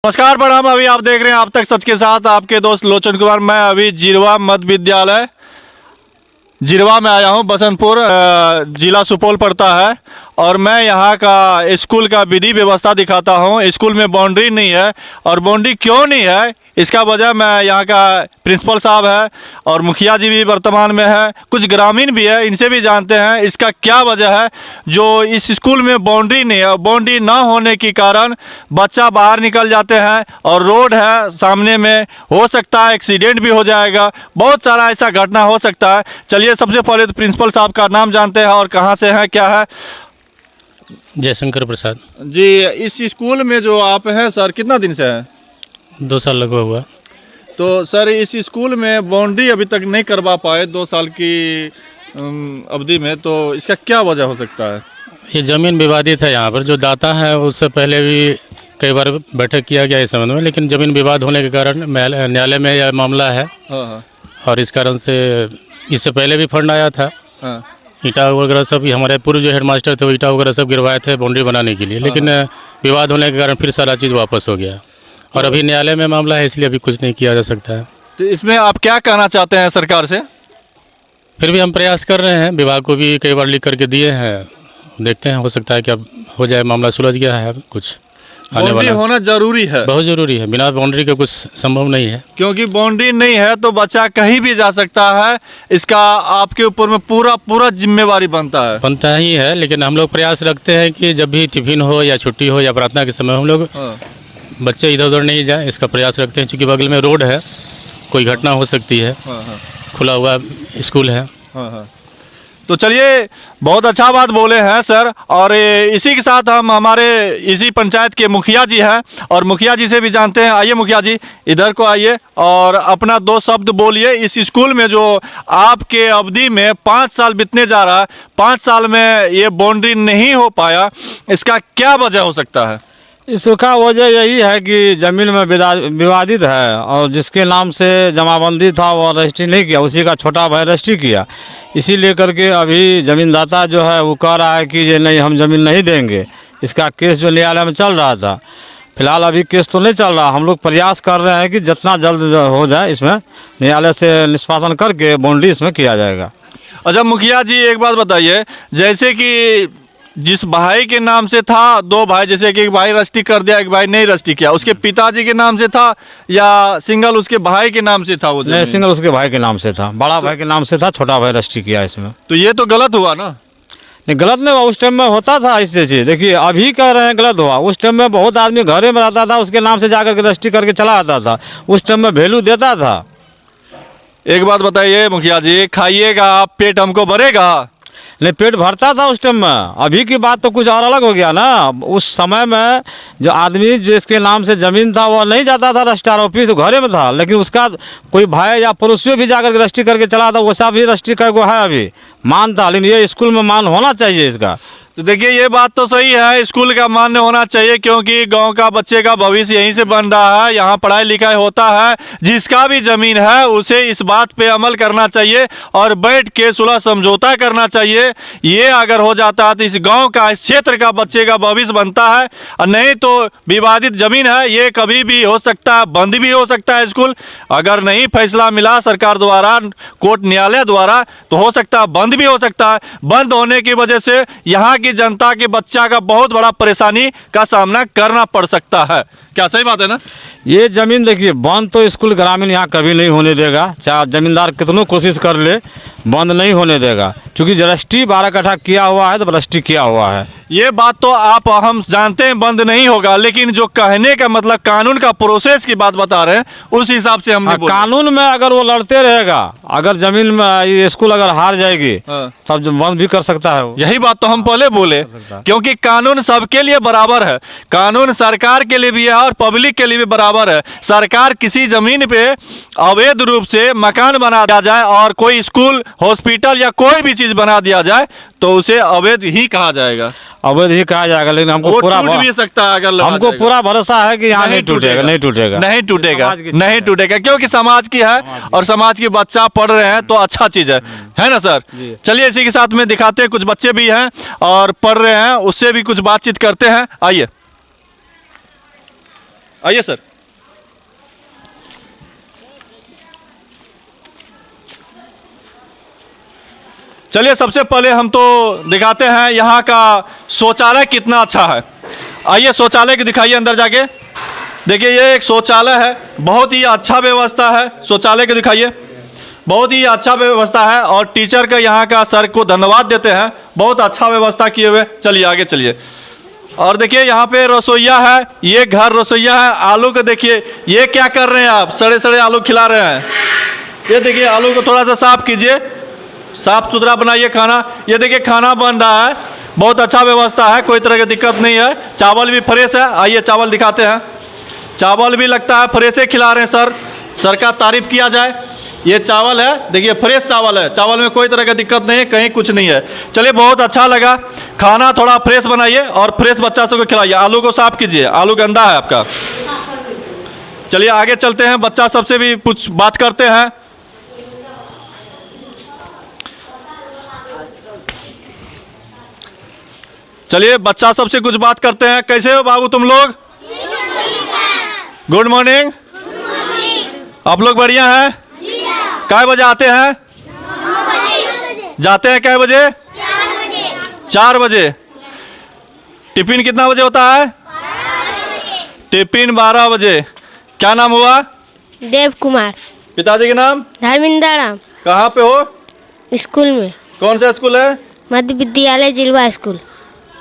नमस्कार प्रणाम। अभी आप देख रहे हैं आप तक सच के साथ, आपके दोस्त लोचन कुमार। मैं अभी जिरवा मध्य विद्यालय जिरवा में आया हूं। बसंतपुर जिला सुपौल पड़ता है और मैं यहां का स्कूल का विधि व्यवस्था दिखाता हूं। स्कूल में बाउंड्री नहीं है और बाउंड्री क्यों नहीं है इसका वजह मैं यहां का प्रिंसिपल साहब है और मुखिया जी भी वर्तमान में है, कुछ ग्रामीण भी है, इनसे भी जानते हैं इसका क्या वजह है जो इस स्कूल में बाउंड्री नहीं है। बाउंड्री ना होने के कारण बच्चा बाहर निकल जाते हैं और रोड है सामने में, हो सकता है एक्सीडेंट भी हो जाएगा, बहुत सारा ऐसा घटना हो सकता है। चलिए सबसे पहले तो प्रिंसिपल साहब का नाम जानते हैं और कहाँ से हैं, क्या है। जयशंकर प्रसाद जी, इस स्कूल में जो आप हैं सर कितना दिन से हैं? 2 साल लगभग हुआ। तो सर इस स्कूल में बाउंड्री अभी तक नहीं करवा पाए 2 साल की अवधि में, तो इसका क्या वजह हो सकता है? ये ज़मीन विवादित है। यहाँ पर जो दाता है उससे पहले भी कई बार बैठक किया गया इस संबंध में, लेकिन ज़मीन विवाद होने के कारण न्यायालय में यह मामला है। हाँ। और इस कारण से इससे पहले भी फंड आया था। हाँ। ईंटा वगैरह सब हमारे पूर्व जो हेडमास्टर थे वो ईंटा वगैरह सब गिरवाए थे बाउंड्री बनाने के लिए, लेकिन विवाद होने के कारण फिर सारा चीज़ वापस हो गया और अभी न्यायालय में मामला है, इसलिए अभी कुछ नहीं किया जा सकता है। तो इसमें आप क्या कहना चाहते हैं सरकार से? फिर भी हम प्रयास कर रहे हैं, विभाग को भी कई बार लिख करके दिए हैं, देखते हैं, हो सकता है कि अब हो जाए, मामला सुलझ गया है। अब कुछ आने बाउंड्री वाला होना जरूरी है, बहुत ज़रूरी है, बिना बाउंड्री के कुछ संभव नहीं है। क्योंकि बाउंड्री नहीं है तो बच्चा कहीं भी जा सकता है। इसका आपके ऊपर में पूरा जिम्मेवारी बनता ही है, लेकिन हम लोग प्रयास रखते हैं कि जब भी टिफिन हो या छुट्टी हो या प्रार्थना के समय हम लोग बच्चे इधर उधर नहीं जाए, इसका प्रयास रखते हैं, क्योंकि बगल में रोड है, कोई घटना हो सकती है। खुला हुआ स्कूल है। तो चलिए, बहुत अच्छा बात बोले हैं सर। और इसी के साथ हम हमारे इसी पंचायत के मुखिया जी हैं और मुखिया जी से भी जानते हैं। आइए मुखिया जी, इधर को आइए और अपना 2 शब्द बोलिए। इस स्कूल में जो आपके अवधि में 5 साल बीतने जा रहा है, 5 साल में ये बाउंड्री नहीं हो पाया, इसका क्या वजह हो सकता है? इसका वजह यही है कि ज़मीन में विवादित है और जिसके नाम से जमाबंदी था वो रजिस्ट्री नहीं किया, उसी का छोटा भाई रजिस्ट्री किया। इसी लेकर के अभी ज़मीनदाता जो है वो कह रहा है कि ये नहीं, हम ज़मीन नहीं देंगे। इसका केस जो न्यायालय में चल रहा था, फिलहाल अभी केस तो नहीं चल रहा। हम लोग प्रयास कर रहे हैं कि जितना जल्द हो जाए इसमें न्यायालय से निष्पादन करके बाउंड्री इसमें किया जाएगा। अच्छा मुखिया जी, एक बात बताइए, जैसे कि जिस भाई के नाम से था, 2 भाई, जैसे कि एक भाई रजिस्ट्री कर दिया, एक भाई नहीं रजिस्ट्री किया, उसके पिताजी के नाम से था या सिंगल उसके भाई के नाम से था? वो नहीं, सिंगल उसके भाई के नाम से था, बड़ा भाई के नाम से था, छोटा भाई रजिस्ट्री किया इसमें। तो ये तो गलत हुआ ना? नहीं, गलत नहीं हुआ, उस टाइम में होता था इससे चीज़। देखिए अभी कह रहे हैं गलत हुआ, उस टाइम में बहुत आदमी घरे में रहता था, उसके नाम से जाकर के रजिस्ट्री करके चला आता था, उस टाइम में वैल्यू देता था। एक बात बताइए मुखिया जी, खाइएगा आप, पेट हमको भरेगा? नहीं, पेट भरता था उस टाइम में। अभी की बात तो कुछ और अलग हो गया ना। उस समय में जो आदमी जिसके नाम से ज़मीन था वो नहीं जाता था रजिस्ट्रार ऑफिस, घरे में था, लेकिन उसका कोई भाई या पड़ोसियों भी जाकर के रजिस्ट्री करके चला था, वैसा भी रजिस्ट्री करके है अभी मान था। लेकिन ये स्कूल में मान होना चाहिए इसका। तो देखिए ये बात तो सही है, स्कूल का मान्य होना चाहिए, क्योंकि गांव का बच्चे का भविष्य यहीं से बन रहा है, यहाँ पढ़ाई लिखाई होता है। जिसका भी जमीन है उसे इस बात पे अमल करना चाहिए और बैठ के सुलह समझौता करना चाहिए। ये अगर हो जाता है तो इस गांव का, इस क्षेत्र का बच्चे का भविष्य बनता है। और नहीं तो विवादित जमीन है, ये कभी भी हो सकता है, बंद भी हो सकता है स्कूल। अगर नहीं फैसला मिला सरकार द्वारा, कोर्ट न्यायालय द्वारा, तो हो सकता है बंद भी हो सकता है। बंद होने की वजह से यहाँ की जनता के बच्चा का बहुत बड़ा परेशानी का सामना करना पड़ सकता है। क्या सही बात है ना? ये ज़मीन देखिए, बंद तो स्कूल ग्रामीण यहाँ कभी नहीं होने देगा, चाहे ज़मींदार कितनों कोशिश कर ले, बंद नहीं होने देगा। क्योंकि रजिस्ट्री 12 कट्ठा किया हुआ है तो रजिस्ट्री किया हुआ है। ये बात तो आप हम जानते हैं बंद नहीं होगा, लेकिन जो कहने का मतलब कानून का प्रोसेस की बात बता रहे हैं, उस हिसाब से हमने कानून में अगर वो लड़ते रहेगा, अगर जमीन में ये स्कूल अगर हार जाएगी तब बंद भी कर सकता है वो। यही बात तो हम पहले बोले, क्योंकि कानून सबके लिए बराबर है। कानून सरकार के लिए भी है और पब्लिक के लिए भी बराबर है। सरकार किसी जमीन पे अवैध रूप से मकान बना दिया जाए और कोई स्कूल, हॉस्पिटल या कोई भी चीज बना दिया जाए तो उसे अवैध ही कहा जाएगा, अवैध ही कहा जाएगा। लेकिन हमको पूरा टूट भी सकता है, अगर हमको पूरा भरोसा है कि यहाँ नहीं टूटेगा, नहीं टूटेगा, नहीं टूटेगा, नहीं टूटेगा, क्योंकि समाज की है और समाज के बच्चा पढ़ रहे हैं तो अच्छा चीज है ना सर? चलिए इसी के साथ में दिखाते हैं, कुछ बच्चे भी हैं और पढ़ रहे हैं, उससे भी कुछ बातचीत करते हैं। आइए। आइए सर। चलिए सबसे पहले हम तो दिखाते हैं यहाँ का शौचालय कितना अच्छा है। आइए शौचालय की दिखाइए अंदर जाके। देखिए ये एक शौचालय है, बहुत ही अच्छा व्यवस्था है। शौचालय की दिखाइए, बहुत ही अच्छा व्यवस्था है और टीचर का यहाँ का सर को धन्यवाद देते हैं, बहुत अच्छा व्यवस्था किए हुए। चलिए आगे चलिए। और देखिए यहाँ पे रसोईया है, ये घर रसोईया है। आलू को देखिए, ये क्या कर रहे हैं आप, सड़े सड़े आलू खिला रहे हैं। ये देखिए आलू को थोड़ा सा साफ कीजिए, साफ सुथरा बनाइए खाना। ये देखिए खाना बन रहा है, बहुत अच्छा व्यवस्था है, कोई तरह की दिक्कत नहीं है। चावल भी फ्रेश है, आइए चावल दिखाते हैं। चावल भी लगता है फ्रेश ही खिला रहे हैं सर, सर का तारीफ किया जाए। ये चावल है, देखिए फ्रेश चावल है, चावल में कोई तरह की दिक्कत नहीं है, कहीं कुछ नहीं है। चलिए बहुत अच्छा लगा। खाना थोड़ा फ्रेश बनाइए और फ्रेश बच्चा सबको खिलाइए। आलू को साफ कीजिए, आलू गंदा है आपका। चलिए आगे चलते हैं, बच्चा सबसे भी कुछ बात करते हैं। चलिए बच्चा सबसे कुछ बात करते हैं। कैसे हो बाबू तुम लोग? Good morning. आप लोग बढ़िया हैं? कै बजे आते हैं? जाते हैं कै बजे? 4 बजे। टिफिन कितना बजे होता है? टिफिन 12 बजे। क्या नाम हुआ? देव कुमार। पिताजी के नाम? धर्मिंदर राम। कहाँ पे हो? स्कूल में। कौन सा स्कूल है? मध्य विद्यालय जिलवा स्कूल।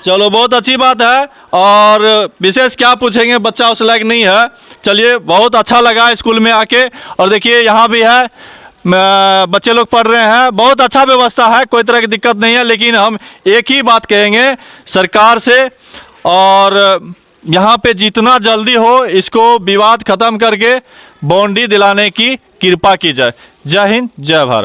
चलो बहुत अच्छी बात है। और विशेष क्या पूछेंगे, बच्चा उस लायक नहीं है। चलिए बहुत अच्छा लगा स्कूल में आके। और देखिए यहाँ भी है, बच्चे लोग पढ़ रहे हैं, बहुत अच्छा व्यवस्था है, कोई तरह की दिक्कत नहीं है। लेकिन हम एक ही बात कहेंगे सरकार से, और यहाँ पे जितना जल्दी हो इसको विवाद खत्म करके बाउंड्री दिलाने की कृपा की जाए। जय हिंद, जय भारत।